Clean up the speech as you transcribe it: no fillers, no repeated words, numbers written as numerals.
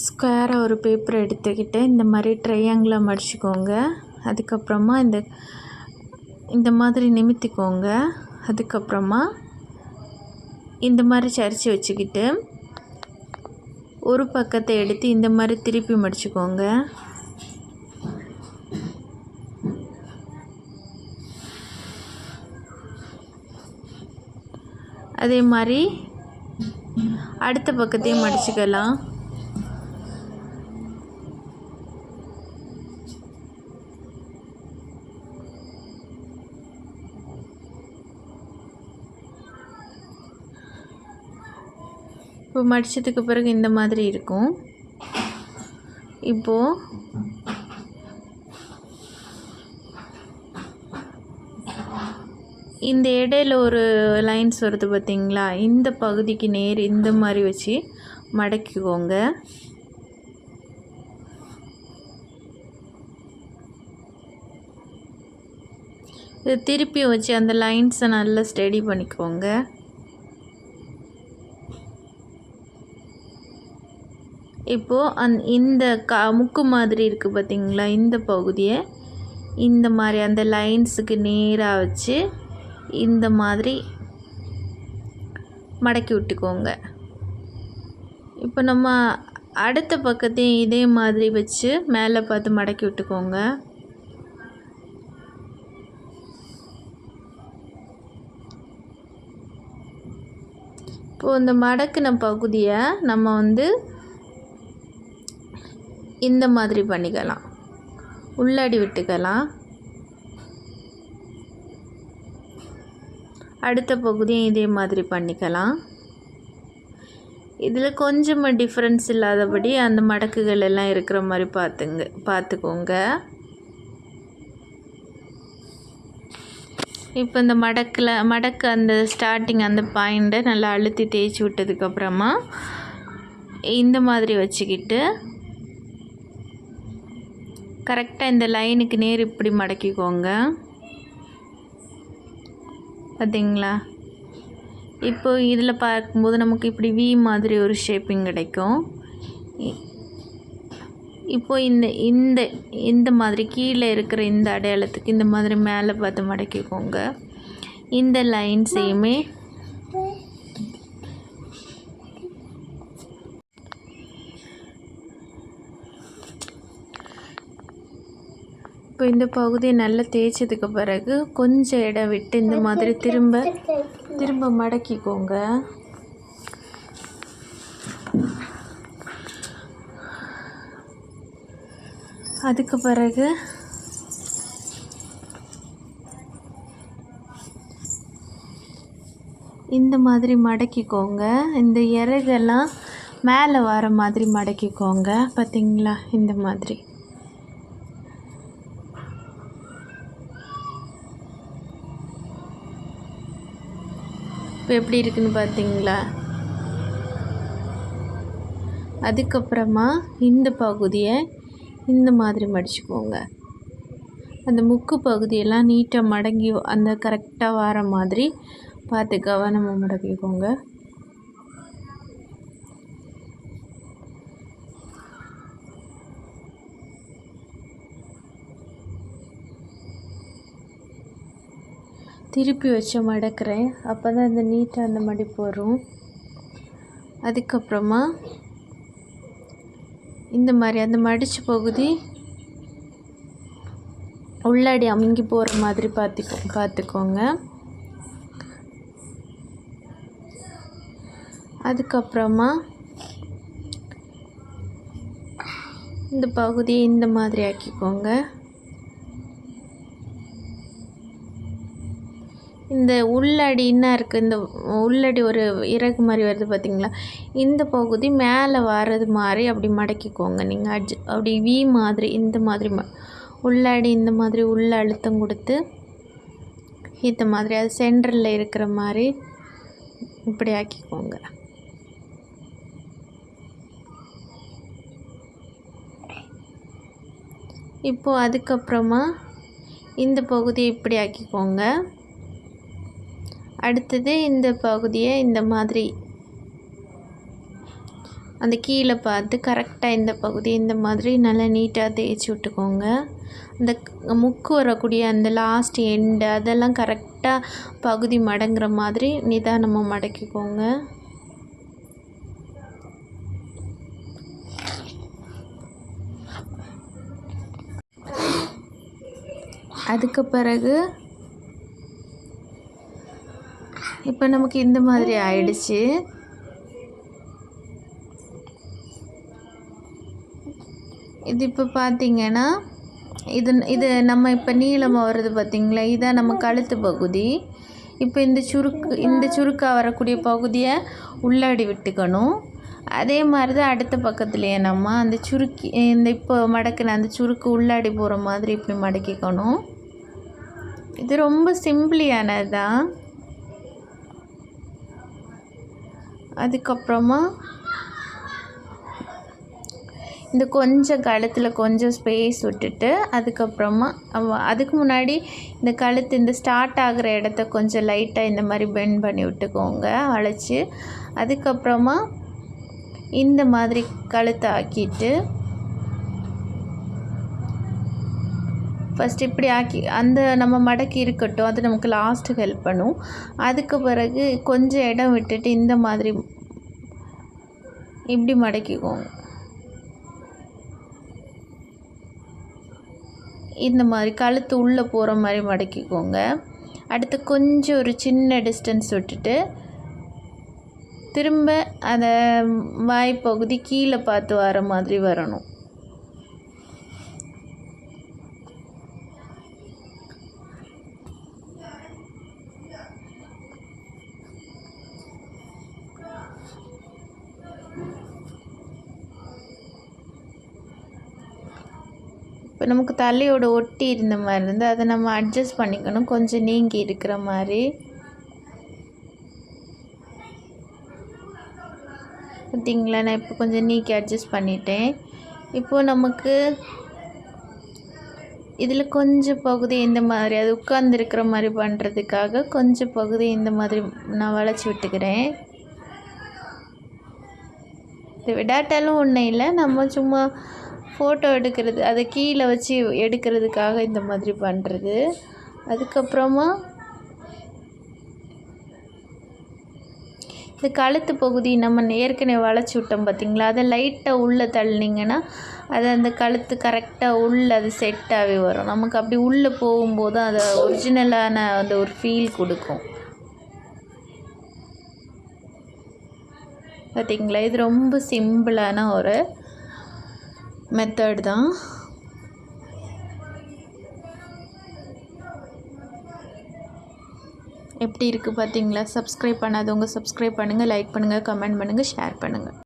ஸ்கொயராக ஒரு பேப்பர் எடுத்துக்கிட்டு இந்த மாதிரி ட்ரையாங்கிளாக மடிச்சுக்கோங்க. அதுக்கப்புறமா இந்த மாதிரி நிமித்திக்கோங்க. அதுக்கப்புறமா இந்த மாதிரி சரித்து வச்சுக்கிட்டு ஒரு பக்கத்தை எடுத்து இந்த மாதிரி திருப்பி மடிச்சுக்கோங்க. அதே மாதிரி அடுத்த பக்கத்தையும் மடிச்சுக்கலாம். இப்போ மடித்ததுக்கு பிறகு இந்த மாதிரி இருக்கும். இப்போது இந்த இடையில ஒரு லைன்ஸ் வருது பார்த்திங்களா, இந்த பகுதிக்கு நேர் இந்த மாதிரி வச்சு மடக்கிக்கோங்க. இது திருப்பி வச்சு அந்த லைன்ஸை நல்லா ஸ்டடி பண்ணிக்கோங்க. இப்போது இந்த முக்கு மாதிரி இருக்குது பார்த்திங்களா, இந்த பகுதியை இந்த மாதிரி அந்த லைன்ஸுக்கு நேராக வச்சு இந்த மாதிரி மடக்கி விட்டுக்கோங்க. இப்போ நம்ம அடுத்த பக்கத்தையும் இதே மாதிரி வச்சு மேலே பார்த்து மடக்கி விட்டுக்கோங்க. இப்போது இந்த மடக்கின பகுதியை நம்ம இந்த மாதிரி பண்ணிக்கலாம், உள்ளாடி விட்டுக்கலாம். அடுத்த பகுதியும் இதே மாதிரி பண்ணிக்கலாம். இதில் கொஞ்சமாக டிஃப்ரென்ஸ் இல்லாதபடி அந்த மடக்குகள் எல்லாம் இருக்கிற மாதிரி பார்த்துக்கோங்க. இப்போ இந்த மடக்கு அந்த ஸ்டார்டிங் அந்த பாயிண்ட்டை நல்லா அழுத்தி தேய்ச்சி விட்டதுக்கப்புறமா இந்த மாதிரி வச்சுக்கிட்டு கரெக்டாக இந்த லைனுக்கு நேர் இப்படி மடக்கிக்கோங்க. பார்த்தீங்களா? இப்போ இதில் பார்க்கும்போது நமக்கு இப்படி வி மாதிரி ஒரு ஷேப்பிங் கிடைக்கும். இப்போது இந்த மாதிரி கீழே இருக்கிற இந்த அடையாளத்துக்கு இந்த மாதிரி மேலே பார்த்து மடக்கிக்கோங்க. இந்த லைன்ஸையுமே இப்போ இந்த பகுதியை நல்லா தேய்ச்சதுக்கு பிறகு கொஞ்சம் இடம் விட்டு இந்த மாதிரி திரும்ப மடக்கிக்கோங்க. அதுக்கு பிறகு இந்த மாதிரி மடக்கிக்கோங்க. இந்த இறகெல்லாம் மேலே வர மாதிரி மடக்கிக்கோங்க. பார்த்தீங்களா? இந்த மாதிரி இப்போ எப்படி இருக்குன்னு பார்த்தீங்களா? அதுக்கப்புறமா இந்த பகுதியை இந்த மாதிரி மடிச்சுக்கோங்க. அந்த முக்கு பகுதியெல்லாம் நீட்டாக மடங்கி அந்த கரெக்டாக வர மாதிரி பார்த்து கவனமாக மடக்கிக்கோங்க. திருப்பி வச்சு மடக்கிறேன், அப்போ தான் அந்த நீட்டாக அந்த மடிப்பு வரும். அதுக்கப்புறமா இந்த மாதிரி அந்த மடித்த பகுதி உள்ளாடி அமுங்கி போகிற மாதிரி பார்த்துக்கோங்க. அதுக்கப்புறமா இந்த பகுதியை இந்த மாதிரி ஆக்கிக்கோங்க. இந்த உள்ளடி என்ன இருக்குது, இந்த உள்ளடி ஒரு இறகு மாதிரி வருது பார்த்திங்களா, இந்த பகுதி மேலே வர்றது மாதிரி அப்படி மடக்கிக்கோங்க. நீங்கள் அப்படி வி மாதிரி இந்த மாதிரி உள்ளாடி இந்த மாதிரி உள்ள அழுத்தம் கொடுத்து இந்த மாதிரி அது சென்டரில் இருக்கிற மாதிரி இப்படி ஆக்கிக்கோங்க. இப்போது அதுக்கப்புறமா இந்த பகுதியை இப்படி ஆக்கிக்கோங்க. அடுத்தது இந்த பகுதியை இந்த மாதிரி அந்த கீழே பார்த்து கரெக்டாக இந்த பகுதி இந்த மாதிரி நல்லா நீட்டாக தேய்ச்சி விட்டுக்கோங்க. இந்த முக்கு வரக்கூடிய அந்த லாஸ்ட் எண்டு அதெல்லாம் கரெக்டாக பகுதி மடங்குற மாதிரி நிதானமாக மடக்கிக்கோங்க. அதுக்கு பிறகு இப்போ நமக்கு இந்த மாதிரி ஆயிடுச்சு. இது இப்போ பார்த்திங்கன்னா இது நம்ம இப்போ நீளமாக வருது பார்த்திங்களா, இதான் நம்ம கழுத்து பகுதி. இப்போ இந்த சுருக்காக வரக்கூடிய பகுதியை உள்ளாடி விட்டுக்கணும். அதே மாதிரி தான் அடுத்த பக்கத்துலேயே நம்ம அந்த சுருக்கி இந்த இப்போ மடக்கின அந்த சுருக்கு உள்ளாடி போகிற மாதிரி இப்படி மடக்கிக்கணும். இது ரொம்ப சிம்பிளியானது தான். அதுக்கப்புறமா இந்த கொஞ்சம் கழுத்தில் கொஞ்சம் ஸ்பேஸ் விட்டுட்டு அதுக்கப்புறமா அதுக்கு முன்னாடி இந்த கழுத்து இந்த ஸ்டார்ட் ஆகிற இடத்த கொஞ்சம் லைட்டாக இந்த மாதிரி பெண்ட் பண்ணி விட்டுக்கோங்க வளைச்சி. அதுக்கப்புறமா இந்த மாதிரி கழுத்தை ஆக்கிட்டு ஃபஸ்ட் இப்படி ஆக்கி அந்த நம்ம மடக்கி இருக்கட்டும், அது நமக்கு லாஸ்ட்டுக்கு ஹெல்ப் பண்ணும். அதுக்கு பிறகு கொஞ்சம் இடம் விட்டுட்டு இந்த மாதிரி இப்படி மடக்கிக்கோங்க. இந்த மாதிரி கழுத்து உள்ளே போகிற மாதிரி மடக்கிக்கோங்க. அடுத்து கொஞ்சம் ஒரு சின்ன டிஸ்டன்ஸ் விட்டுட்டு திரும்ப அந்த வாய்ப்பகுதி கீழே பார்த்து வர மாதிரி வரணும். இப்போ நமக்கு தலையோட ஒட்டி இருந்த மாதிரி இருந்து அதை நம்ம அட்ஜஸ்ட் பண்ணிக்கணும், கொஞ்சம் நீங்கி இருக்கிற மாதிரி. பார்த்திங்களா, நான் இப்போ கொஞ்சம் நீக்கி அட்ஜஸ்ட் பண்ணிட்டேன். இப்போது நமக்கு இதில் கொஞ்சம் பகுதி இந்த மாதிரி அது உட்கார்ந்துருக்கிற மாதிரி பண்ணுறதுக்காக கொஞ்சம் பகுதி இந்த மாதிரி நான் வளைச்சி விட்டுக்கிறேன். இது விடாட்டாலும் ஒன்றும் இல்லை, நம்ம சும்மா ஃபோட்டோ எடுக்கிறது அதை கீழே வச்சு எடுக்கிறதுக்காக இந்த மாதிரி பண்ணுறது. அதுக்கப்புறமா இந்த கழுத்து பகுதி நம்ம ஏற்கனவே வளைச்சி விட்டோம் பார்த்திங்களா, அதை லைட்டாக உள்ளே தள்ளினீங்கன்னா அது அந்த கழுத்து கரெக்டாக உள்ளே அது செட்டாகவே வரும். நமக்கு அப்படி உள்ளே போகும்போது அதை ஒரிஜினலான அந்த ஒரு ஃபீல் கொடுக்கும். பார்த்திங்களா, இது ரொம்ப சிம்பிளான ஒரு மெத்தட் தான். எப்படி இருக்குது பார்த்திங்களா? சப்ஸ்கிரைப் பண்ணாதவங்க சப்ஸ்கிரைப் பண்ணுங்கள், லைக் பண்ணுங்கள், கமெண்ட் பண்ணுங்கள், ஷேர் பண்ணுங்கள்.